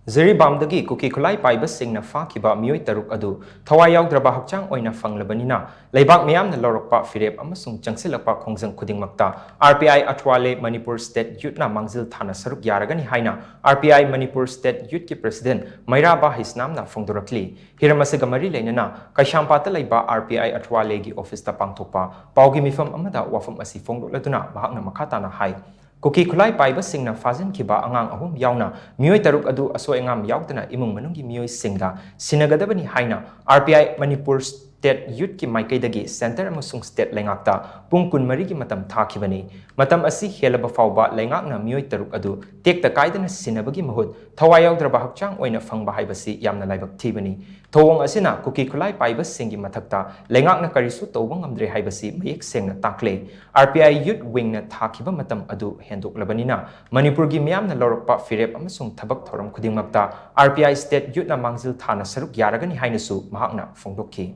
ꯖꯤꯔꯤꯕꯥꯝꯗꯒꯤ ꯀꯨꯀꯤ ꯈꯨꯠꯂꯥꯏ ꯄꯥꯏꯕꯁꯤꯡꯅ ꯐꯥꯈꯤꯕ ꯃꯤꯑꯣꯏ ꯇꯔꯨꯛ ꯑꯗꯨ ꯊꯋꯥꯏ ꯌꯥꯎꯗ꯭ꯔꯕ ꯍꯛꯆꯥꯡ ꯑꯣꯏꯅ ꯐꯪꯂꯕꯅꯤꯅ ꯂꯩꯕꯥꯛ ꯃꯤꯌꯥꯝꯅ ꯂꯧꯔꯛꯄ ꯐꯤꯔꯦꯞ ꯑꯃꯁꯨꯡ ꯆꯪꯁꯤꯜꯂꯛꯄ ꯈꯣꯡꯖꯪ ꯈꯨꯗꯤꯡꯃꯛꯇ ꯑꯥꯔꯄꯤꯑꯥꯏ ꯑꯊ꯭ꯋꯥꯂꯦ ꯃꯅꯤꯄꯨꯔ ꯁ꯭ꯇꯦꯠ ꯌꯨꯠꯅ ꯃꯥꯡꯖꯤꯜ ꯊꯥꯅ ꯁꯔꯨꯛ ꯌꯥꯔꯒꯅꯤ ꯍꯥꯏꯅ ꯑꯥꯔꯄꯤꯑꯥꯏ ꯃꯅꯤꯄꯨꯔ ꯁ꯭ꯇꯦꯠ ꯌꯨꯠꯀꯤ ꯄ꯭ꯔꯁꯤꯗꯦꯟꯠ ꯃꯩꯔꯥꯕ ꯍꯩꯁꯅꯥꯝꯅ ꯐꯣꯡꯗꯣꯔꯛꯂꯤ꯫ ꯍꯤꯔꯝ ꯑꯁꯤꯒ ꯃꯔꯤ ꯂꯩꯅꯅ ꯀꯩꯁꯥꯝꯄꯥꯠꯇ ꯂꯩꯕ ꯑꯥꯔꯄꯤꯑꯥꯏ ꯑꯊ꯭ꯋꯥꯂꯦꯒꯤ ꯑꯣꯐꯤꯁꯇ ꯄꯥꯡꯊꯣꯛꯄ ꯄꯥꯎꯒꯤ ꯃꯤꯐꯝ ꯑꯃꯗ ꯋꯥꯐꯝ ꯑꯁꯤ ꯐꯣꯡꯗꯣꯛꯂꯗꯨꯅ ꯃꯍꯥꯛꯅ ꯃꯈꯥ ꯇꯥꯅ ꯍꯥꯏ꯫ ꯀꯨꯀꯤ ꯈꯨꯠꯂꯥꯏ ꯄꯥꯏꯕꯁꯤꯡꯅ ꯐꯥꯖꯤꯟꯈꯤꯕ ꯑꯉꯥꯡ 3 ꯌꯥꯎꯅ ꯃꯤꯑꯣꯏ ꯇꯔꯨꯛ ꯑꯗꯨ ꯑꯁꯣꯏ ꯑꯉꯥꯝ ꯌꯥꯎꯗꯅ ꯏꯃꯨꯡ ꯃꯅꯨꯡꯒꯤ ꯃꯤꯑꯣꯏꯁꯤꯡꯗ ꯁꯤꯟꯅꯒꯗꯕꯅꯤ ꯍꯥꯏꯅ ꯑꯥꯔꯄꯤꯑꯥꯏ ꯃꯅꯤꯄꯨꯔ ꯁ꯭ꯇꯦꯠ ꯌꯨꯠꯀꯤ ꯃꯥꯏꯀꯩꯗꯒꯤ ꯁꯦꯟꯇꯔ ꯑꯃꯁꯨꯡ ꯁ꯭ꯇꯦꯠ ꯂꯩꯉꯥꯛꯇ ꯄꯨꯡ 24ꯒꯤ ꯃꯇꯝ ꯊꯥꯈꯤꯕꯅꯤ꯫ ꯃꯇꯝ ꯑꯁꯤ ꯍꯦꯜꯂꯕ ꯐꯥꯎꯕ ꯂꯩꯉꯥꯛꯅ ꯃꯤꯑꯣꯏ ꯇꯔꯨꯛ ꯑꯗꯨ ꯇꯦꯛꯇ ꯀꯥꯏꯗꯅ ꯁꯤꯟꯅꯕꯒꯤ ꯃꯍꯨꯠ ꯊꯋꯥꯏ ꯌꯥꯎꯗ꯭ꯔꯕ ꯍꯛꯆꯥꯡ ꯑꯣꯏꯅ ꯐꯪꯕ ꯍꯥꯏꯕꯁꯤ ꯌꯥꯝꯅ ꯂꯥꯏꯕꯛ ꯊꯤꯕꯅꯤ꯫ ꯊꯧꯑꯣꯡ ꯑꯁꯤꯅ ꯀꯨꯀꯤ ꯈꯨꯠꯂꯥꯏ ꯄꯥꯏꯕꯁꯤꯡꯒꯤ ꯃꯊꯛꯇ ꯂꯩꯉꯥꯛꯅ ꯀꯔꯤꯁꯨ ꯇꯧꯕ ꯉꯝꯗ꯭ꯔꯦ ꯍꯥꯏꯕꯁꯤ ꯃꯌꯦꯛ ꯁꯦꯡꯅ ꯇꯥꯛꯂꯦ꯫ ꯑꯥꯔꯄꯤꯑꯥꯏ ꯌꯨꯠ ꯋꯤꯡꯅ ꯊꯥꯈꯤꯕ ꯃꯇꯝ ꯑꯗꯨ ꯍꯦꯟꯗꯣꯛꯂꯕꯅꯤꯅ ꯃꯅꯤꯄꯨꯔꯒꯤ ꯃꯤꯌꯥꯝꯅ ꯂꯧꯔꯛꯄ ꯐꯤꯔꯦꯞ ꯑꯃꯁꯨꯡ ꯊꯕꯛ ꯊꯧꯔꯝ ꯈꯨꯗꯤꯡꯃꯛꯇ ꯑꯥꯔꯄꯤꯑꯥꯏ ꯁ꯭ꯇꯦꯠ ꯌꯨꯠꯅ ꯃꯥꯡꯖꯤꯜ ꯊꯥꯅ ꯁꯔꯨꯛ ꯌꯥꯔꯒꯅꯤ ꯍꯥꯏꯅꯁꯨ ꯃꯍꯥꯛꯅ ꯐꯣꯡꯗꯣꯛꯈꯤ꯫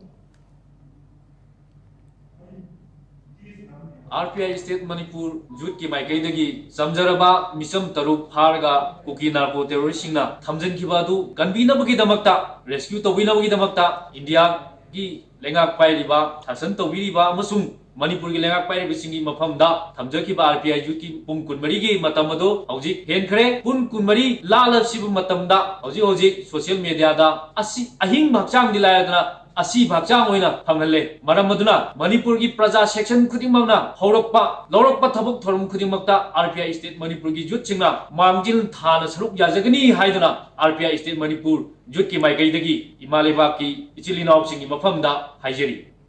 आरपीआई स्टेट मणिपुर यूथ की माइकईदगी चमजरबा मिसम तरुक फारगा कुकी नार्को टेरोरिस्टसिंगना थमजनखिबादु कनबीनबगीदमक्ता रेस्क्यू तौबीनबगीदमक्ता इंडिया की लेंगाक पाइरिबा शासन तौबीरिबा अमसुंग मणिपुर की लेंगाक पाइरिबसिंगी मफमदा थमजखिबा आरपीआई यूथ की पुंग कुनमरीगी मतमदो हौजिक हेनखरे पुंग कुनमरी लालसिबु मतमदा हौजिक सोशल मीडियादा असि अहिंग हक्चांग दिलायदना असी भागचांग होइना फंगहल्ले मरम मदुना मणिपुर की प्रजा section खुदिंगमक्ना हौरक्पा लौरक्पा थबक theorem खुदिंगमक्ता RPI state Manipur की यूथ सिंगना मांगजिल थाना सरुक याजगनी हाइदना आरपीआई स्टेट मणिपुर यूथ की माइकईदगी इमा लेबाक की इचिल इनाव सिंगी मफमदा हाइजरी।